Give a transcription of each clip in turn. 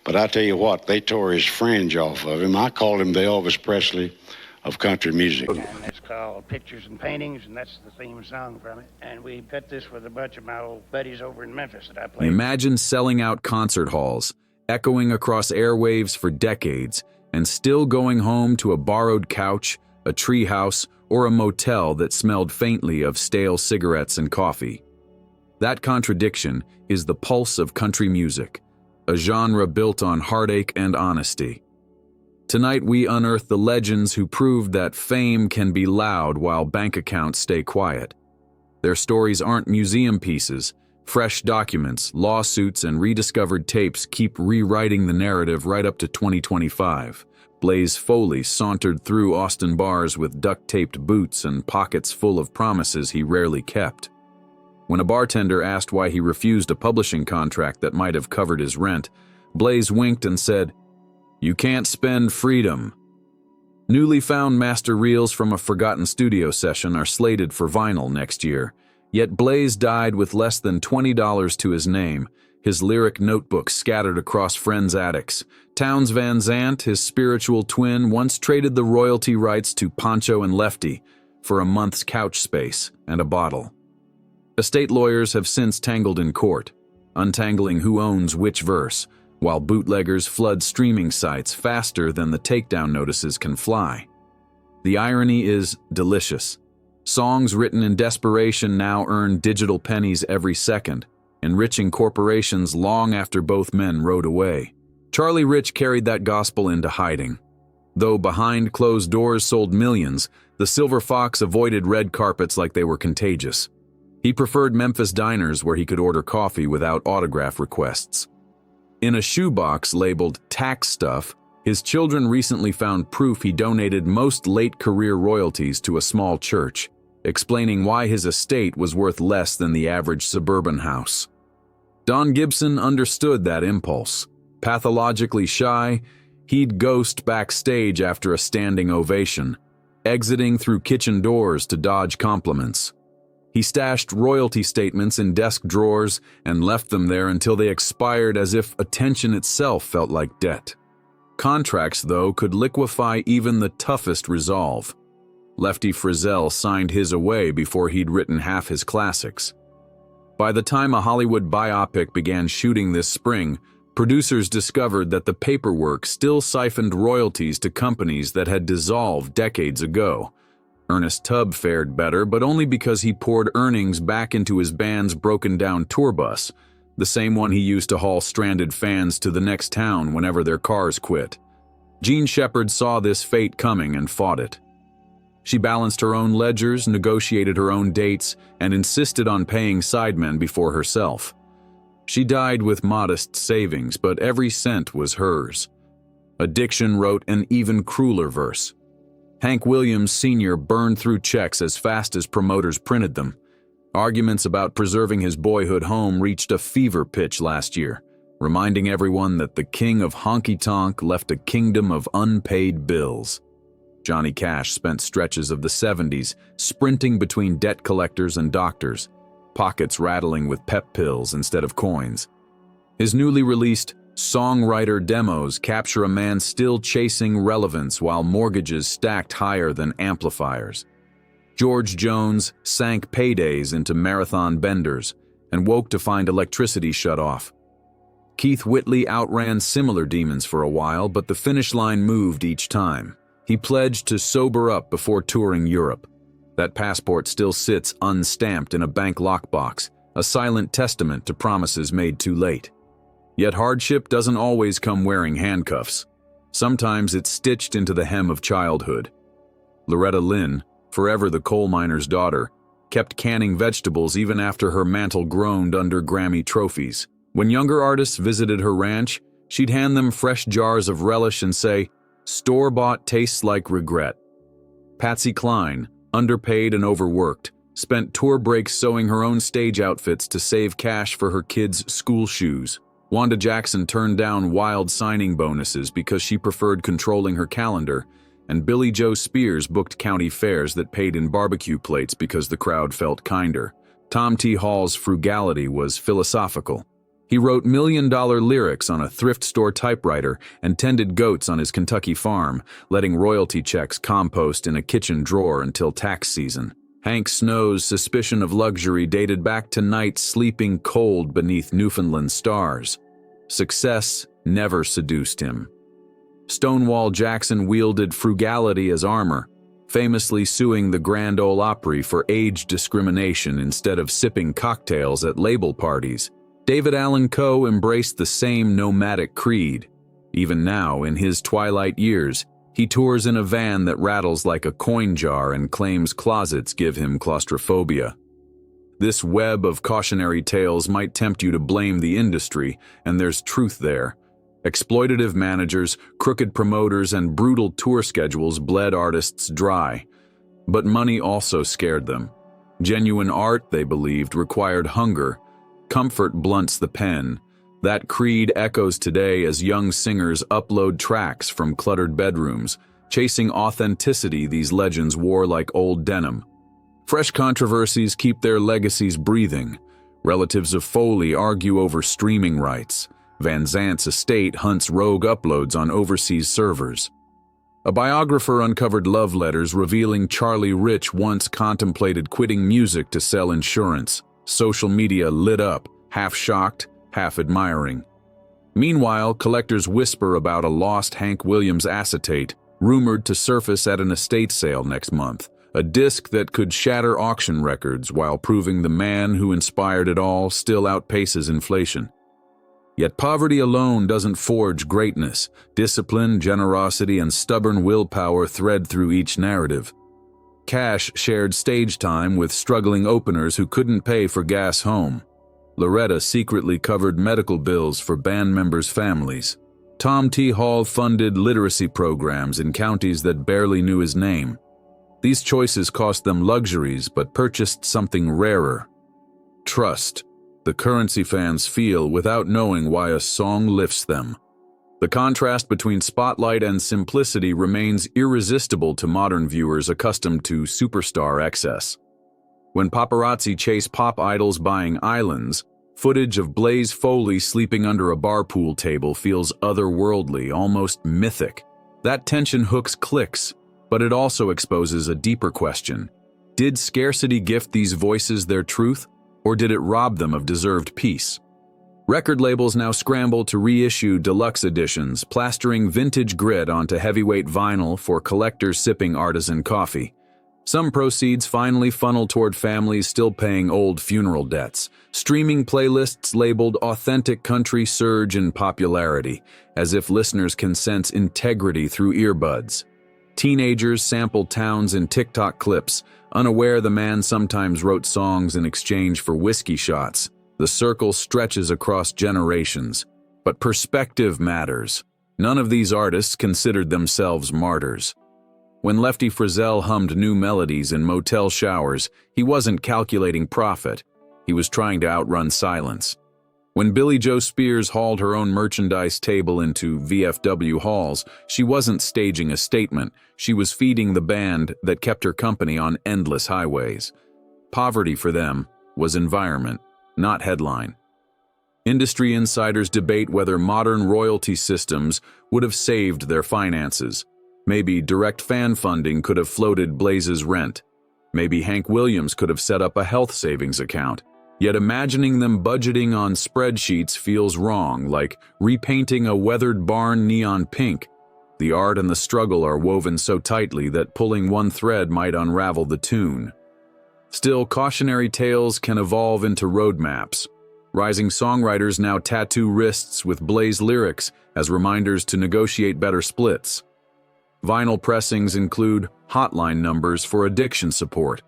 But I tell you what, they tore his fringe off of him. I called him the Elvis Presley of country music. And it's called Pictures and Paintings, and that's the theme song from it. And we cut this with a bunch of my old buddies over in Memphis that I played. Imagine selling out concert halls, echoing across airwaves for decades, and still going home to a borrowed couch, a treehouse, or a motel that smelled faintly of stale cigarettes and coffee. That contradiction is the pulse of country music, a genre built on heartache and honesty. Tonight we unearth the legends who proved that fame can be loud while bank accounts stay quiet. Their stories aren't museum pieces. Fresh documents, lawsuits, and rediscovered tapes keep rewriting the narrative right up to 2025. Blaze Foley sauntered through Austin bars with duct-taped boots and pockets full of promises he rarely kept. When a bartender asked why he refused a publishing contract that might have covered his rent, Blaze winked and said, "You can't spend freedom." Newly found master reels from a forgotten studio session are slated for vinyl next year, yet Blaze died with less than $20 to his name, his lyric notebook scattered across friends' attics. Townes Van Zandt, his spiritual twin, once traded the royalty rights to Pancho and Lefty for a month's couch space and a bottle. Estate lawyers have since tangled in court, untangling who owns which verse, while bootleggers flood streaming sites faster than the takedown notices can fly. The irony is delicious. Songs written in desperation now earn digital pennies every second, enriching corporations long after both men rode away. Charlie Rich carried that gospel into hiding. Though behind closed doors sold millions, the Silver Fox avoided red carpets like they were contagious. He preferred Memphis diners where he could order coffee without autograph requests. In a shoebox labeled tax stuff, his children recently found proof he donated most late career royalties to a small church, explaining why his estate was worth less than the average suburban house. Don Gibson understood that impulse. Pathologically shy, he'd ghost backstage after a standing ovation, exiting through kitchen doors to dodge compliments. He stashed royalty statements in desk drawers and left them there until they expired, as if attention itself felt like debt. Contracts, though, could liquefy even the toughest resolve. Lefty Frizzell signed his away before he'd written half his classics. By the time a Hollywood biopic began shooting this spring, producers discovered that the paperwork still siphoned royalties to companies that had dissolved decades ago. Ernest Tubb fared better, but only because he poured earnings back into his band's broken-down tour bus, the same one he used to haul stranded fans to the next town whenever their cars quit. Jean Shepherd saw this fate coming and fought it. She balanced her own ledgers, negotiated her own dates, and insisted on paying sidemen before herself. She died with modest savings, but every cent was hers. Addiction wrote an even crueler verse. Hank Williams Sr. burned through checks as fast as promoters printed them. Arguments about preserving his boyhood home reached a fever pitch last year, reminding everyone that the king of honky-tonk left a kingdom of unpaid bills. Johnny Cash spent stretches of the 70s sprinting between debt collectors and doctors, pockets rattling with pep pills instead of coins. His newly released songwriter demos capture a man still chasing relevance while mortgages stacked higher than amplifiers. George Jones sank paydays into marathon benders and woke to find electricity shut off. Keith Whitley outran similar demons for a while, but the finish line moved each time. He pledged to sober up before touring Europe. That passport still sits unstamped in a bank lockbox, a silent testament to promises made too late. Yet hardship doesn't always come wearing handcuffs. Sometimes it's stitched into the hem of childhood. Loretta Lynn, forever the coal miner's daughter, kept canning vegetables even after her mantle groaned under Grammy trophies. When younger artists visited her ranch, she'd hand them fresh jars of relish and say, "Store-bought tastes like regret." Patsy Cline, underpaid and overworked, spent tour breaks sewing her own stage outfits to save cash for her kids' school shoes. Wanda Jackson turned down wild signing bonuses because she preferred controlling her calendar, and Billy Joe Spears booked county fairs that paid in barbecue plates because the crowd felt kinder. Tom T. Hall's Frugality was philosophical. He wrote million-dollar lyrics on a thrift store typewriter and tended goats on his Kentucky farm, letting royalty checks compost in a kitchen drawer until tax season. Hank Snow's suspicion of luxury dated back to nights sleeping cold beneath Newfoundland stars. Success never seduced him. Stonewall Jackson wielded frugality as armor, famously suing the Grand Ole Opry for age discrimination instead of sipping cocktails at label parties. David Allan Coe embraced the same nomadic creed. Even now, in his twilight years, he tours in a van that rattles like a coin jar and claims closets give him claustrophobia. This web of cautionary tales might tempt you to blame the industry, and there's truth there. Exploitative managers, crooked promoters, and brutal tour schedules bled artists dry. But money also scared them. Genuine art, they believed, required hunger. Comfort blunts the pen. That creed echoes today as young singers upload tracks from cluttered bedrooms. Chasing authenticity, these legends wore like old denim. Fresh controversies keep their legacies breathing. Relatives of Foley argue over streaming rights. Van Zant's estate hunts rogue uploads on overseas servers. A biographer uncovered love letters revealing Charlie Rich once contemplated quitting music to sell insurance. Social media lit up, half shocked, half admiring. Meanwhile, collectors whisper about a lost Hank Williams acetate, rumored to surface at an estate sale next month, a disc that could shatter auction records while proving the man who inspired it all still outpaces inflation. Yet poverty alone doesn't forge greatness. Discipline, generosity, and stubborn willpower thread through each narrative. Cash shared stage time with struggling openers who couldn't pay for gas home. Loretta secretly covered medical bills for band members' families. Tom T. Hall funded literacy programs in counties that barely knew his name. These choices cost them luxuries but purchased something rarer. Trust, the currency fans feel without knowing why a song lifts them. The contrast between spotlight and simplicity remains irresistible to modern viewers accustomed to superstar excess. When paparazzi chase pop idols buying islands, footage of Blaze Foley sleeping under a bar pool table feels otherworldly, almost mythic. That tension hooks clicks, but it also exposes a deeper question. Did scarcity gift these voices their truth, or did it rob them of deserved peace? Record labels now scramble to reissue deluxe editions, plastering vintage grit onto heavyweight vinyl for collectors sipping artisan coffee. Some proceeds finally funnel toward families still paying old funeral debts. Streaming playlists labeled authentic country surge in popularity, as if listeners can sense integrity through earbuds. Teenagers sample towns in TikTok clips, unaware the man sometimes wrote songs in exchange for whiskey shots. The circle stretches across generations. But perspective matters. None of these artists considered themselves martyrs. When Lefty Frizzell hummed new melodies in motel showers, he wasn't calculating profit. He was trying to outrun silence. When Billie Joe Spears hauled her own merchandise table into VFW halls, she wasn't staging a statement. She was feeding the band that kept her company on endless highways. Poverty for them was environment, not headline. Industry insiders debate whether modern royalty systems would have saved their finances. Maybe direct fan funding could have floated Blaze's rent. Maybe Hank Williams could have set up a health savings account. Yet imagining them budgeting on spreadsheets feels wrong, like repainting a weathered barn neon pink. The art and the struggle are woven so tightly that pulling one thread might unravel the tune. Still, cautionary tales can evolve into roadmaps. Rising songwriters now tattoo wrists with Blaze lyrics as reminders to negotiate better splits. Vinyl pressings include hotline numbers for addiction support.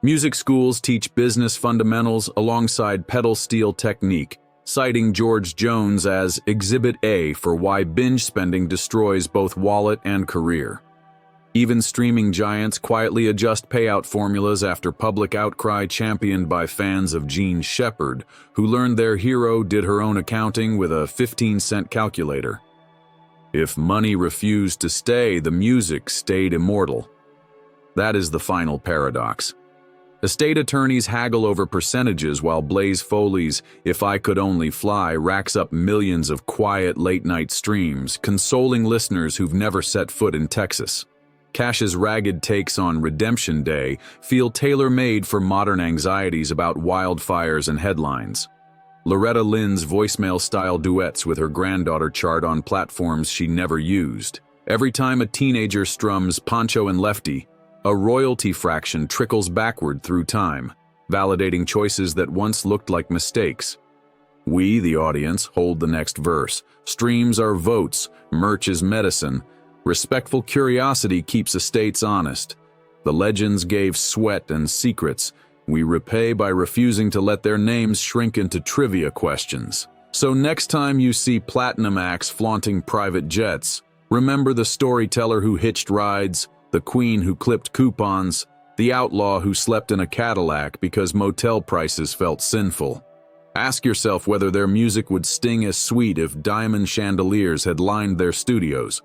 Music schools teach business fundamentals alongside pedal steel technique, citing George Jones as Exhibit A for why binge spending destroys both wallet and career. Even streaming giants quietly adjust payout formulas after public outcry championed by fans of Gene Shepard, who learned their hero did her own accounting with a 15-cent calculator. If money refused to stay, the music stayed immortal. That is the final paradox. Estate attorneys haggle over percentages while Blaze Foley's "If I Could Only Fly" racks up millions of quiet late-night streams, consoling listeners who've never set foot in Texas. Cash's ragged takes on Redemption Day feel tailor-made for modern anxieties about wildfires and headlines. Loretta Lynn's voicemail-style duets with her granddaughter chart on platforms she never used. Every time a teenager strums Pancho and Lefty, a royalty fraction trickles backward through time, validating choices that once looked like mistakes. We, the audience, hold the next verse. Streams are votes, merch is medicine. Respectful curiosity keeps estates honest. The legends gave sweat and secrets. We repay by refusing to let their names shrink into trivia questions. So next time you see platinum acts flaunting private jets, remember the storyteller who hitched rides, the queen who clipped coupons, the outlaw who slept in a Cadillac because motel prices felt sinful. Ask yourself whether their music would sting as sweet if diamond chandeliers had lined their studios.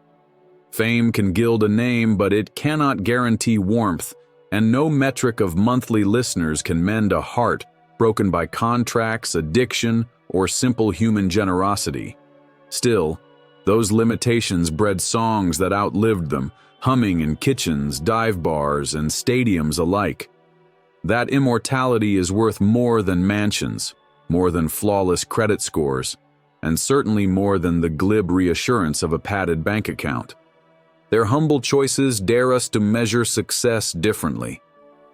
Fame can gild a name, but it cannot guarantee warmth, and no metric of monthly listeners can mend a heart broken by contracts, addiction, or simple human generosity. Still, those limitations bred songs that outlived them, humming in kitchens, dive bars, and stadiums alike. That immortality is worth more than mansions, more than flawless credit scores, and certainly more than the glib reassurance of a padded bank account. Their humble choices dare us to measure success differently.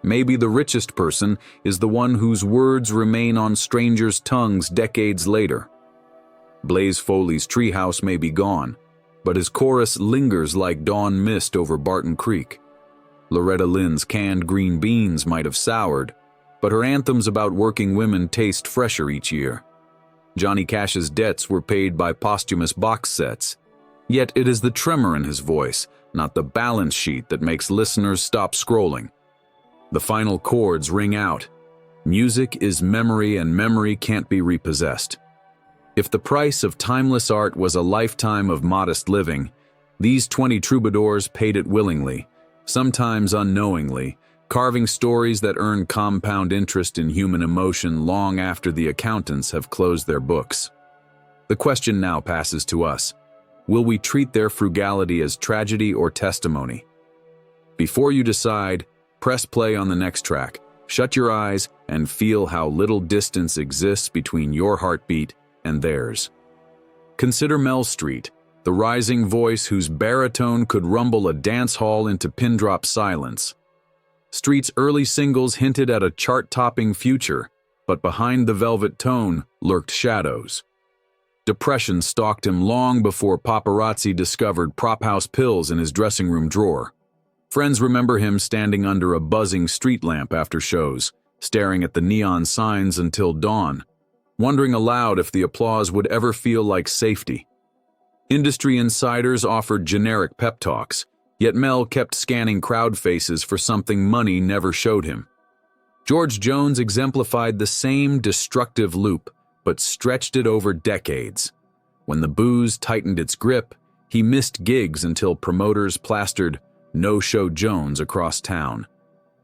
Maybe the richest person is the one whose words remain on strangers' tongues decades later. Blaze Foley's treehouse may be gone, but his chorus lingers like dawn mist over Barton Creek. Loretta Lynn's canned green beans might have soured, but her anthems about working women taste fresher each year. Johnny Cash's debts were paid by posthumous box sets, yet it is the tremor in his voice, not the balance sheet, that makes listeners stop scrolling. The final chords ring out. Music is memory, and memory can't be repossessed. If the price of timeless art was a lifetime of modest living, these 20 troubadours paid it willingly, sometimes unknowingly, carving stories that earn compound interest in human emotion long after the accountants have closed their books. The question now passes to us. Will we treat their frugality as tragedy or testimony? Before you decide, press play on the next track, shut your eyes, and feel how little distance exists between your heartbeat and theirs. Consider Mel Street, the rising voice whose baritone could rumble a dance hall into pin-drop silence. Street's early singles hinted at a chart-topping future, but behind the velvet tone lurked shadows. Depression stalked him long before paparazzi discovered prop house pills in his dressing room drawer. Friends remember him standing under a buzzing street lamp after shows, staring at the neon signs until dawn, wondering aloud if the applause would ever feel like safety. Industry insiders offered generic pep talks, yet Mel kept scanning crowd faces for something money never showed him. George Jones exemplified the same destructive loop, but stretched it over decades. When the booze tightened its grip, he missed gigs until promoters plastered "No-Show Jones" across town.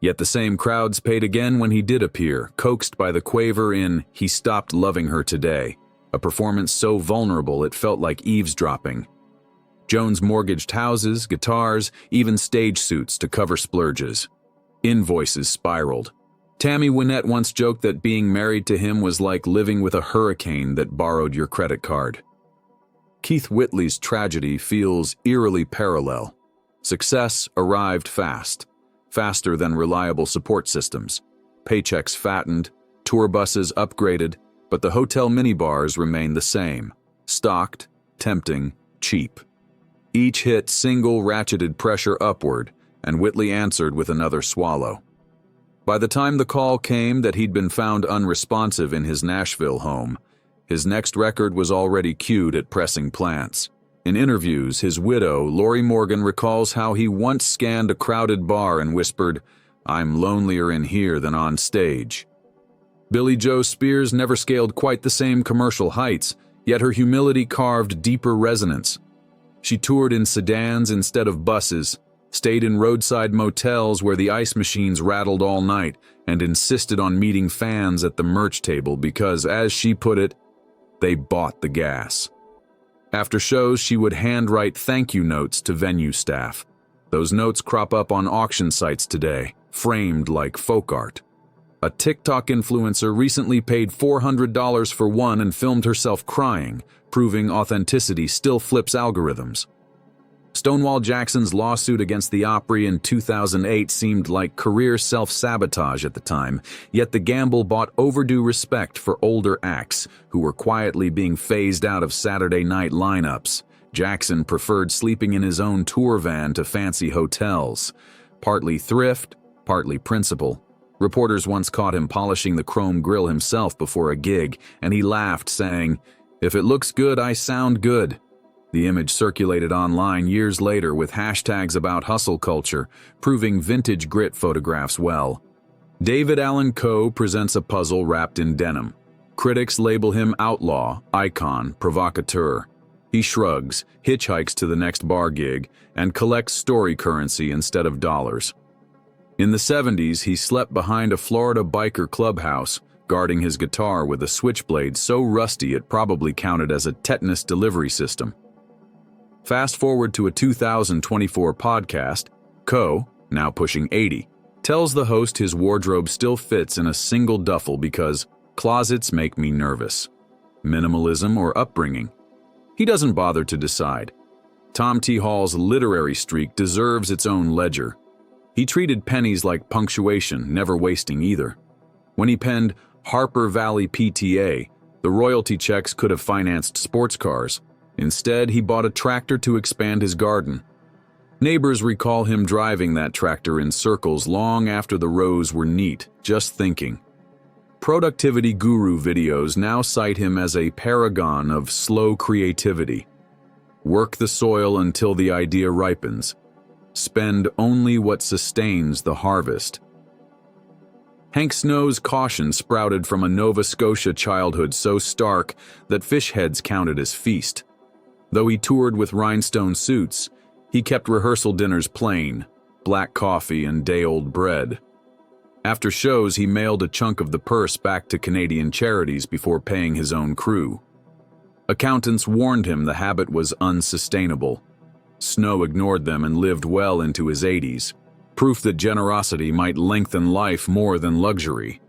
Yet the same crowds paid again when he did appear, coaxed by the quaver in "He Stopped Loving Her Today," a performance so vulnerable it felt like eavesdropping. Jones mortgaged houses, guitars, even stage suits to cover splurges. Invoices spiraled. Tammy Wynette once joked that being married to him was like living with a hurricane that borrowed your credit card. Keith Whitley's tragedy feels eerily parallel. Success arrived fast, faster than reliable support systems. Paychecks fattened, tour buses upgraded, but the hotel minibars remained the same, stocked, tempting, cheap. Each hit single ratcheted pressure upward, and Whitley answered with another swallow. By the time the call came that he'd been found unresponsive in his Nashville home, his next record was already queued at pressing plants. In interviews, his widow, Lori Morgan, recalls how he once scanned a crowded bar and whispered, "I'm lonelier in here than on stage." Billie Joe Spears never scaled quite the same commercial heights, yet her humility carved deeper resonance. She toured in sedans instead of buses, stayed in roadside motels where the ice machines rattled all night, and insisted on meeting fans at the merch table because, as she put it, they bought the gas. After shows, she would handwrite thank you notes to venue staff. Those notes crop up on auction sites today, framed like folk art. A TikTok influencer recently paid $400 for one and filmed herself crying, proving authenticity still flips algorithms. Stonewall Jackson's lawsuit against the Opry in 2008 seemed like career self-sabotage at the time, yet the gamble bought overdue respect for older acts who were quietly being phased out of Saturday night lineups. Jackson preferred sleeping in his own tour van to fancy hotels. Partly thrift, partly principle. Reporters once caught him polishing the chrome grille himself before a gig, and he laughed, saying, "If it looks good, I sound good." The image circulated online years later with hashtags about hustle culture, proving vintage grit photographs well. David Allan Coe presents a puzzle wrapped in denim. Critics label him outlaw, icon, provocateur. He shrugs, hitchhikes to the next bar gig, and collects story currency instead of dollars. In the 70s, he slept behind a Florida biker clubhouse, guarding his guitar with a switchblade so rusty it probably counted as a tetanus delivery system. Fast forward to a 2024 podcast, Coe, now pushing 80, tells the host his wardrobe still fits in a single duffel because closets make me nervous. Minimalism or upbringing? He doesn't bother to decide. Tom T. Hall's literary streak deserves its own ledger. He treated pennies like punctuation, never wasting either. When he penned Harper Valley PTA, the royalty checks could have financed sports cars. Instead, he bought a tractor to expand his garden. Neighbors recall him driving that tractor in circles long after the rows were neat, just thinking. Productivity guru videos now cite him as a paragon of slow creativity. Work the soil until the idea ripens. Spend only what sustains the harvest. Hank Snow's caution sprouted from a Nova Scotia childhood so stark that fish heads counted as feast. Though he toured with rhinestone suits, he kept rehearsal dinners plain, black coffee and day-old bread. After shows, he mailed a chunk of the purse back to Canadian charities before paying his own crew. Accountants warned him the habit was unsustainable. Snow ignored them and lived well into his 80s, proof that generosity might lengthen life more than luxury.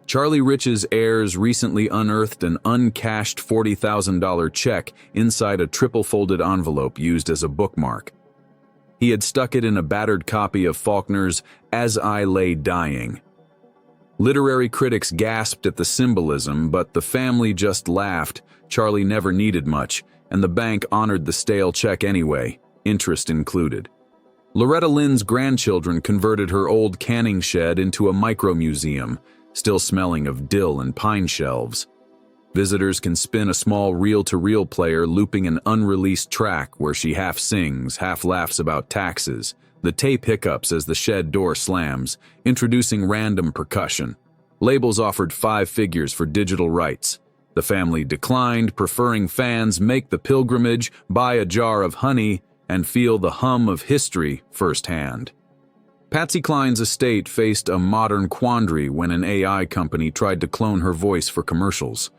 Charlie Rich's heirs recently unearthed an uncashed $40,000 check inside a triple-folded envelope used as a bookmark. He had stuck it in a battered copy of Faulkner's As I Lay Dying. Literary critics gasped at the symbolism, but the family just laughed. Charlie never needed much, and the bank honored the stale check anyway, interest included. Loretta Lynn's grandchildren converted her old canning shed into a micro-museum, still smelling of dill and pine shelves. Visitors can spin a small reel-to-reel player looping an unreleased track where she half sings, half laughs about taxes. The tape hiccups as the shed door slams, introducing random percussion. Labels offered 5 figures for digital rights. The family declined, preferring fans make the pilgrimage, buy a jar of honey, and feel the hum of history firsthand. Patsy Cline's estate faced a modern quandary when an AI company tried to clone her voice for commercials.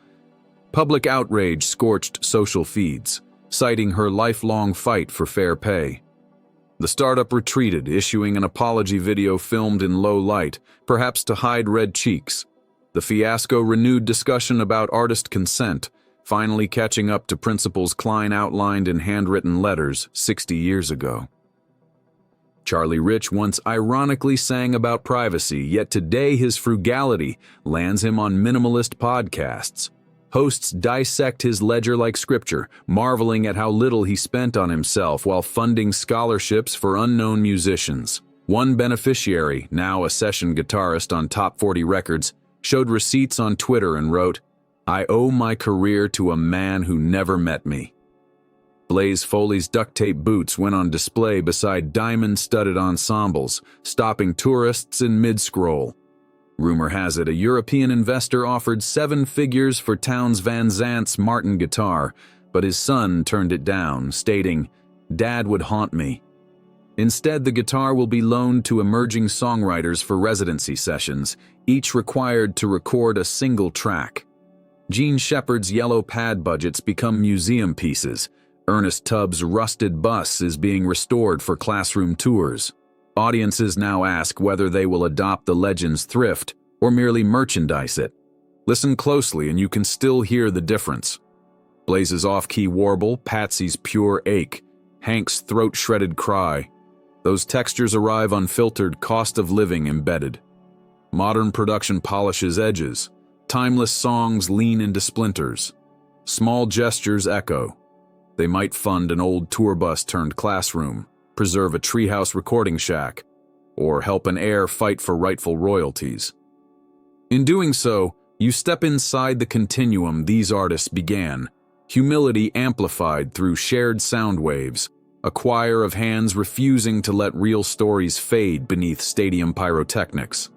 Public outrage scorched social feeds, citing her lifelong fight for fair pay. The startup retreated, issuing an apology video filmed in low light, perhaps to hide red cheeks. The fiasco renewed discussion about artist consent, finally catching up to principles Kline outlined in handwritten letters 60 years ago. Charlie Rich once ironically sang about privacy, yet today his frugality lands him on minimalist podcasts. Hosts dissect his ledger like scripture, marveling at how little he spent on himself while funding scholarships for unknown musicians. One beneficiary, now a session guitarist on Top 40 Records, showed receipts on Twitter and wrote, "I owe my career to a man who never met me." Blaze Foley's duct tape boots went on display beside diamond-studded ensembles, stopping tourists in mid-scroll. Rumor has it a European investor offered 7 figures for Townes Van Zant's Martin guitar, but his son turned it down, stating, "Dad would haunt me." Instead, the guitar will be loaned to emerging songwriters for residency sessions, each required to record a single track. Gene Shepard's yellow pad budgets become museum pieces. Ernest Tubbs' rusted bus is being restored for classroom tours. Audiences now ask whether they will adopt the legend's thrift or merely merchandise it. Listen closely and you can still hear the difference. Blaze's off-key warble, Patsy's pure ache, Hank's throat-shredded cry. Those textures arrive unfiltered, cost of living embedded. Modern production polishes edges. Timeless songs lean into splinters. Small gestures echo. They might fund an old tour bus turned classroom, preserve a treehouse recording shack, or help an heir fight for rightful royalties. In doing so, you step inside the continuum these artists began, humility amplified through shared sound waves, a choir of hands refusing to let real stories fade beneath stadium pyrotechnics.